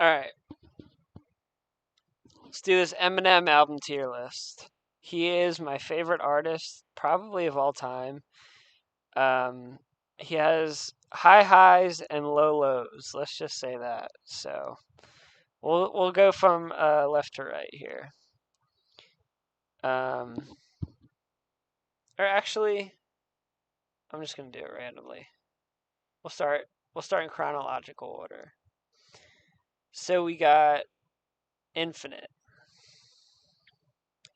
All right, let's do this Eminem album tier list. He is my favorite artist, probably of all time. Um, he has high highs and low lows. Let's just say that. So we'll go from left to right here. Um, or actually, I'm just gonna do it randomly. We'll start. We'll start in chronological order. So we got Infinite.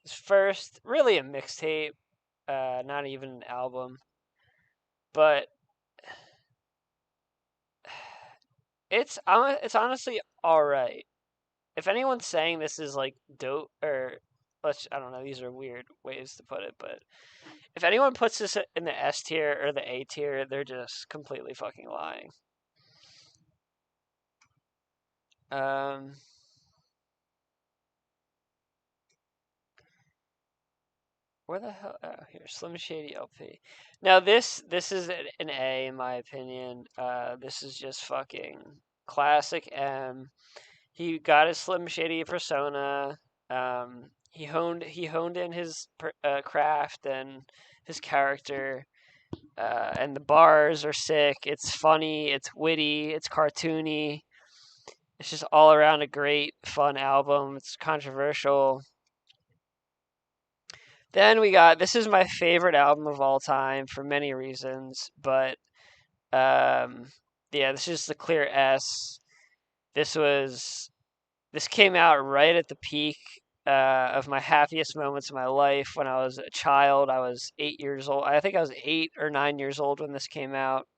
His first, really a mixtape, not even an album, but it's honestly all right. If anyone's saying this is like dope or I don't know, these are weird ways to put it, but if anyone puts this in the S tier or the A tier, they're just completely fucking lying. Um, where the hell? Oh, here, Slim Shady LP. Now this is an A in my opinion. This is just fucking classic M. He got his Slim Shady persona. He honed in his craft and his character. And the bars are sick. It's funny. It's witty. It's cartoony. It's just all around a great, fun album. It's controversial. Then we got this is my favorite album of all time for many reasons, but um, yeah, this is the clear S. This was this came out right at the peak of my happiest moments of my life when I was a child. I was 8 years old. I think I was 8 or 9 years old when this came out.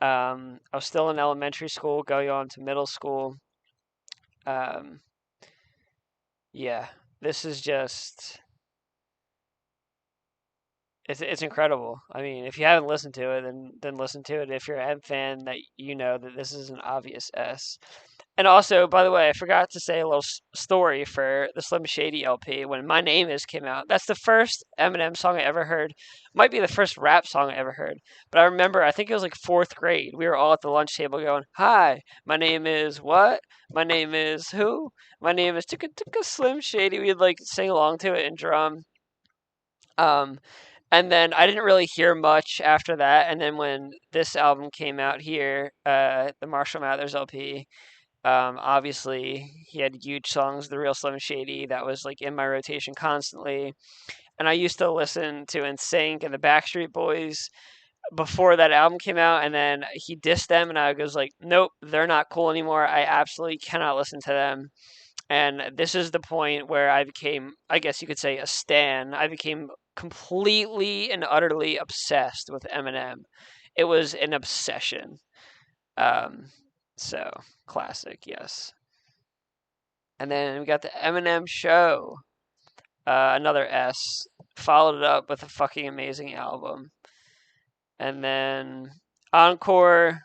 I was still in elementary school, going on to middle school. Um, yeah, this is just it's incredible. I mean, if you haven't listened to it, then listen to it. If you're an M fan, that you know that this is an obvious S. And also, by the way, I forgot to say a little story for the Slim Shady LP. When My Name Is came out, that's the first Eminem song I ever heard. Might be the first rap song I ever heard. But I remember, I think it was like fourth grade. We were all at the lunch table going, "Hi, my name is what? My name is who? My name is Ticka Ticka Slim Shady." We'd like sing along to it and drum. Um, and then I didn't really hear much after that. And then when this album came out here, the Marshall Mathers LP, obviously, he had huge songs, The Real Slim Shady, that was like in my rotation constantly. And I used to listen to NSYNC and the Backstreet Boys before that album came out, and then he dissed them, and I was like, nope, they're not cool anymore. I absolutely cannot listen to them. And this is the point where I became, I guess you could say, a stan. I became completely and utterly obsessed with Eminem. It was an obsession. Um, so classic, yes. And then we got the Eminem Show, another S. Followed it up with a fucking amazing album. And then Encore,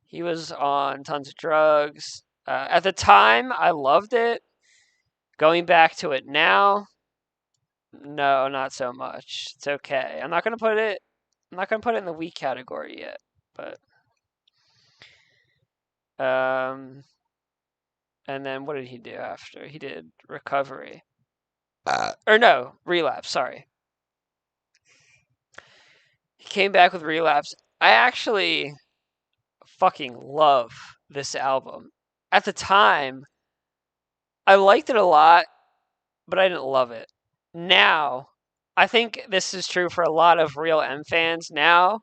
he was on tons of drugs. At the time, I loved it. Going back to it now, no, not so much. It's okay. I'm not gonna put it. I'm not gonna put it in the weak category yet. But um, and then what did he do after? He did Recovery. Or no, Relapse. Sorry. He came back with Relapse. I actually fucking love this album. At the time, I liked it a lot, but I didn't love it. Now, I think this is true for a lot of real M fans. Now,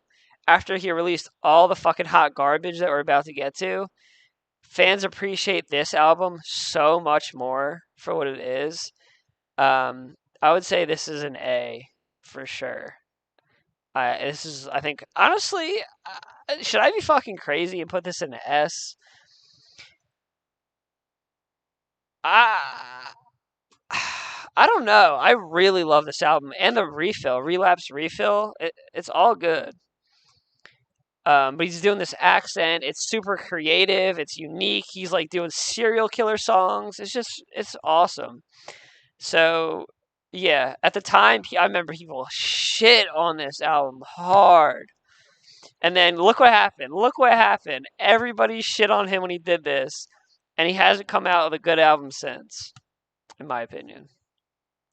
after he released all the fucking hot garbage that we're about to get to, fans appreciate this album so much more for what it is. I would say this is an A for sure. This is, I think, honestly, should I be fucking crazy and put this in an S? I, I don't know. I really love this album and the Relapse Refill. It's all good. But he's doing this accent. It's super creative. It's unique. He's like doing serial killer songs. It's awesome. So, yeah, at the time, I remember people shit on this album hard. And then look what happened. Look what happened. Everybody shit on him when he did this, and he hasn't come out with a good album since, in my opinion.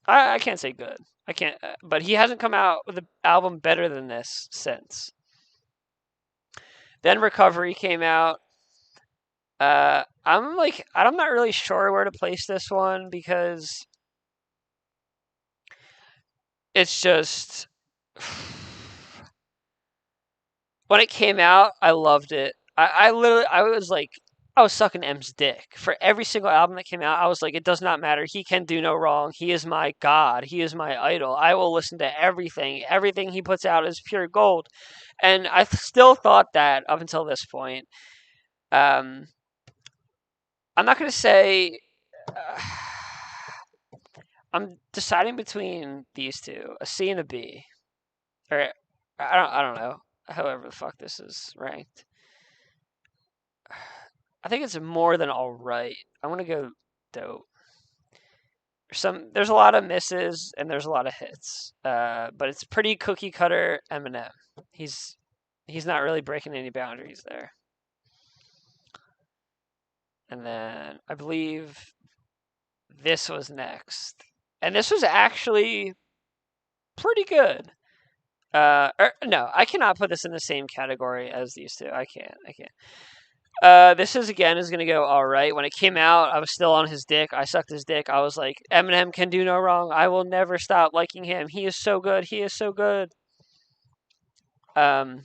I can't say good. I can't, but he hasn't come out with an album better than this since. Then Recovery came out. I'm not really sure where to place this one because it's just when it came out, I loved it. I literally, I was sucking M's dick for every single album that came out. I was like, it does not matter. He can do no wrong. He is my god. He is my idol. I will listen to everything. Everything he puts out is pure gold. And I still thought that up until this point. Um, I'm not gonna say. I'm deciding between these two, a C and a B, or I don't know. However the fuck this is ranked. I think it's more than all right. I'm gonna go dope. There's a lot of misses and there's a lot of hits, but it's pretty cookie cutter Eminem. He's he's not really breaking any boundaries there. And then I believe this was next, and this was actually pretty good. No, I cannot put this in the same category as these two. I can't. I can't. This is gonna go all right. When it came out, I was still on his dick. I sucked his dick. I was like, Eminem can do no wrong. I will never stop liking him. He is so good. He is so good. Um.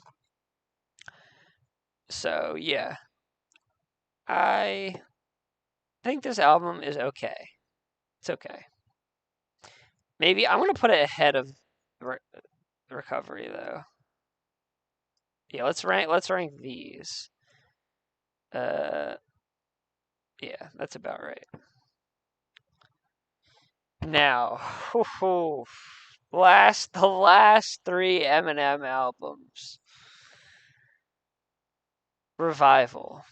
So yeah, I think this album is okay. It's okay. Maybe I'm gonna put it ahead of Re- Recovery though. Yeah, let's rank these. Uh, yeah, that's about right. Now, the last three Eminem albums. Revival.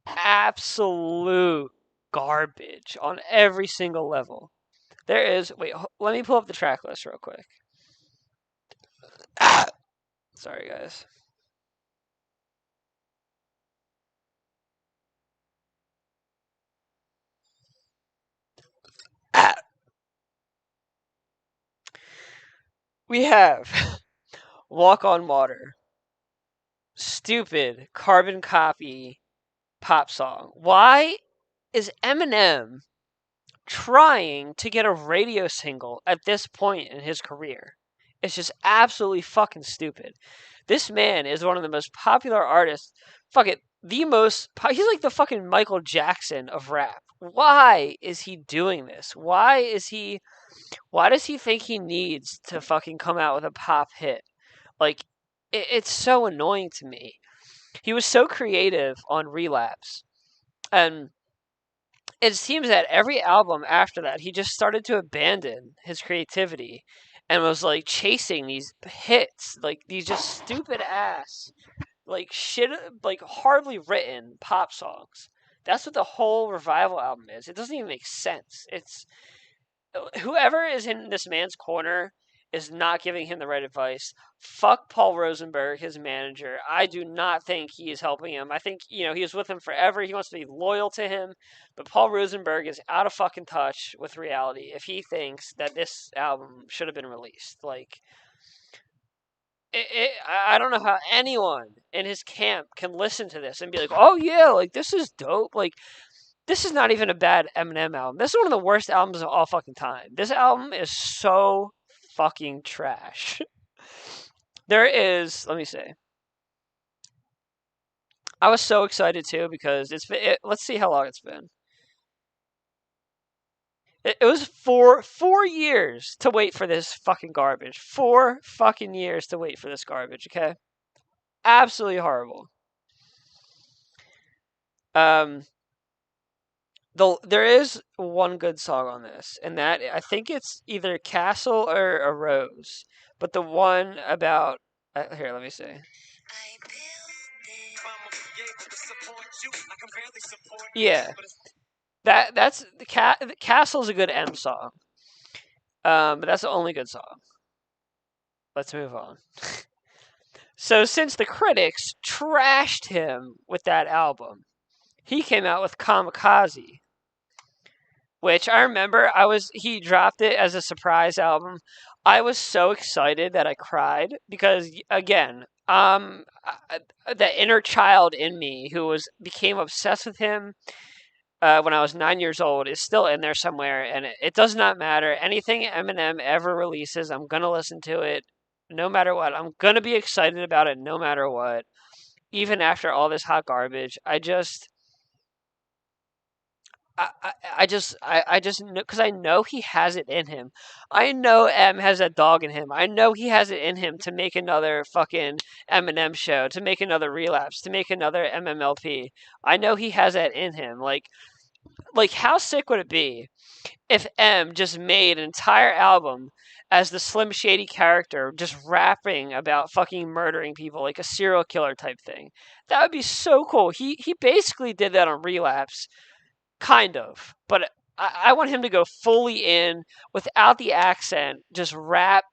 Absolute garbage on every single level. There is, wait, let me pull up the track list real quick. Sorry, guys. We have Walk on Water. Stupid carbon copy pop song. Why is Eminem trying to get a radio single at this point in his career? It's just absolutely fucking stupid. This man is one of the most popular artists. Fuck it, he's like the fucking Michael Jackson of rap. Why is he doing this? Why does he think he needs to fucking come out with a pop hit? Like, it's so annoying to me. He was so creative on Relapse, and it seems that every album after that, he just started to abandon his creativity and was like chasing these hits, like these just stupid ass, like shit, like hardly written pop songs. That's what the whole Revival album is. It doesn't even make sense. It's whoever is in this man's corner is not giving him the right advice. Fuck Paul Rosenberg, his manager. I do not think he is helping him. I think, he was with him forever. He wants to be loyal to him. But Paul Rosenberg is out of fucking touch with reality if he thinks that this album should have been released. Like, I don't know how anyone in his camp can listen to this and be like, oh yeah, like this is dope. Like, this is not even a bad Eminem album. This is one of the worst albums of all fucking time. This album is so fucking trash. There is, let me see. I was so excited too because let's see how long it's been. It was four years to wait for this fucking garbage. 4 fucking years to wait for this garbage. Okay, absolutely horrible. Um, there is one good song on this, and that I think it's either Castle or a Rose. But the one about here, let me see. Yeah, that's the Castle's a good M song. But that's the only good song. Let's move on. So since the critics trashed him with that album, he came out with Kamikaze, which I remember he dropped it as a surprise album. I was so excited that I cried because again, the inner child in me who was became obsessed with him when I was 9 years old is still in there somewhere, and it does not matter. Anything Eminem ever releases, I'm gonna listen to it no matter what. I'm gonna be excited about it no matter what, even after all this hot garbage. I just know because I know he has it in him. I know M has that dog in him. I know he has it in him to make another fucking Eminem show, to make another relapse, to make another MMLP. I know he has that in him. Like how sick would it be if M just made an entire album as the Slim Shady character, just rapping about fucking murdering people like a serial killer type thing? That would be so cool. He basically did that on Relapse kind of, but I want him to go fully in without the accent, just rap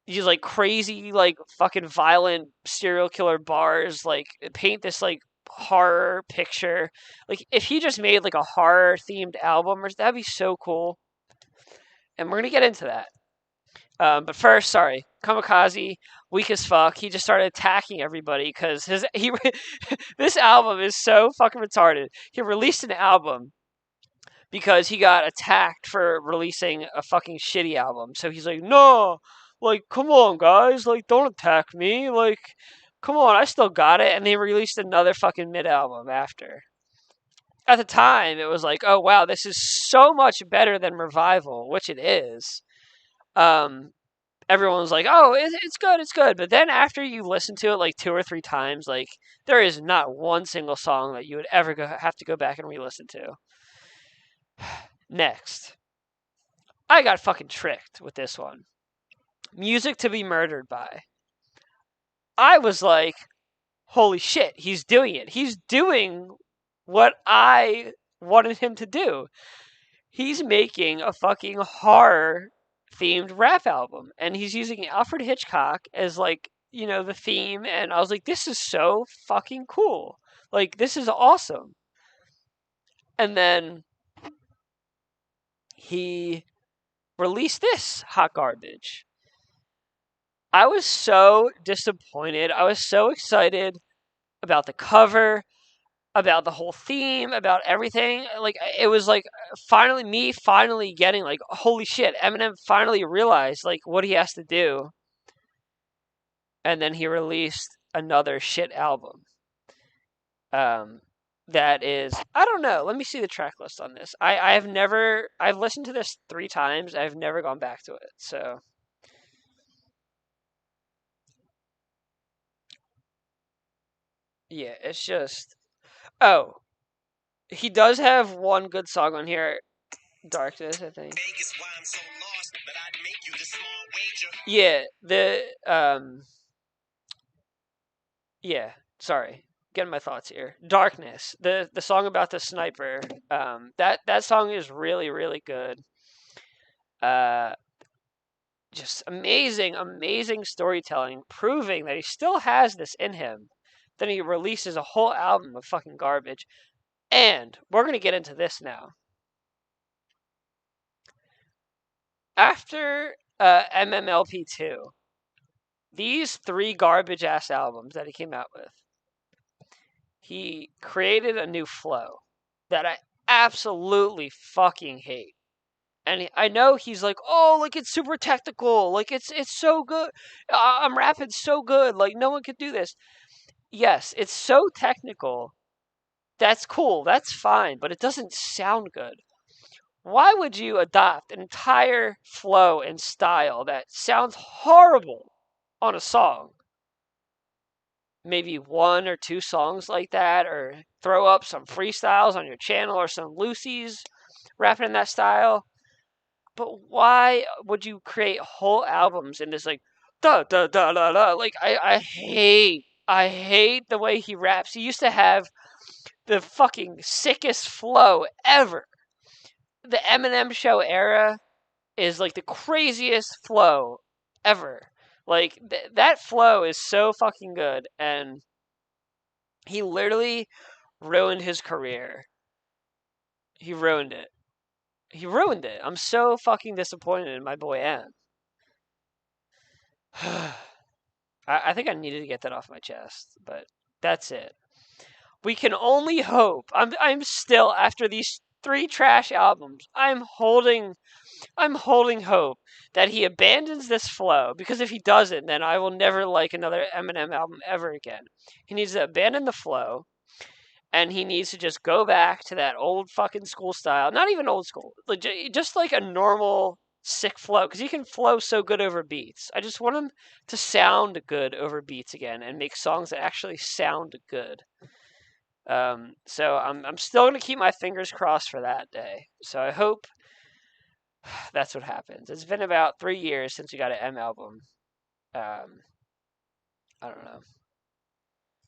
these like crazy, like fucking violent serial killer bars, like paint this like horror picture. Like if he just made like a horror themed album, that'd be so cool. And we're gonna get into that. But first, sorry, Kamikaze, weak as fuck. He just started attacking everybody because this album is so fucking retarded. He released an album because he got attacked for releasing a fucking shitty album. So he's like, no, like, come on, guys, like, don't attack me, like, come on, I still got it. And they released another fucking mid album after. At the time, it was like, oh wow, this is so much better than Revival, which it is. Um, Everyone was like, oh, it's good, it's good. But then after you listen to it like 2 or 3 times, like, there is not one single song that you would ever have to go back and re-listen to. Next. I got fucking tricked with this one. Music to be Murdered By. I was like, holy shit, he's doing it. He's doing what I wanted him to do. He's making a fucking horror themed rap album, and he's using Alfred Hitchcock as like, the theme. And I was like, this is so fucking cool. Like, this is awesome. And then he released this hot garbage. I was so disappointed. I was so excited about the cover, about the whole theme, about everything. Like, it was like finally getting like, holy shit, Eminem finally realized like what he has to do. And then he released another shit album. That is, I don't know. Let me see the track list on this. I've listened to this 3 times. I've never gone back to it. So yeah, it's just, oh, he does have one good song on here, Darkness, I think. Yeah, yeah, sorry. Getting my thoughts here. Darkness, the song about the sniper. That song is really really good. Uh just amazing storytelling, proving that he still has this in him. Then he releases a whole album of fucking garbage. And we're going to get into this now. After MMLP2, these 3 garbage-ass albums that he came out with, he created a new flow that I absolutely fucking hate. And I know he's like, oh, like, it's super technical, like, it's so good, I'm rapping so good, like, no one could do this. Yes, it's so technical. That's cool, that's fine, but it doesn't sound good. Why would you adopt an entire flow and style that sounds horrible on a song? Maybe 1 or 2 songs like that, or throw up some freestyles on your channel or some Lucy's rapping in that style. But why would you create whole albums in this like da da da da da? Like, I hate the way he raps. He used to have the fucking sickest flow ever. The Eminem Show era is like the craziest flow ever. Like that flow is so fucking good, and he literally ruined his career. He ruined it. He ruined it. I'm so fucking disappointed in my boy M. I think I needed to get that off my chest, but that's it. We can only hope. I'm still, after these three trash albums, I'm holding hope that he abandons this flow, because if he doesn't, then I will never like another Eminem album ever again. He needs to abandon the flow, and he needs to just go back to that old fucking school style. Not even old school, just like a normal sick flow, because he can flow so good over beats. I just want him to sound good over beats again and make songs that actually sound good. So I'm still gonna keep my fingers crossed for that day. So I hope that's what happens. It's been about 3 years since we got an M album. Um, I don't know.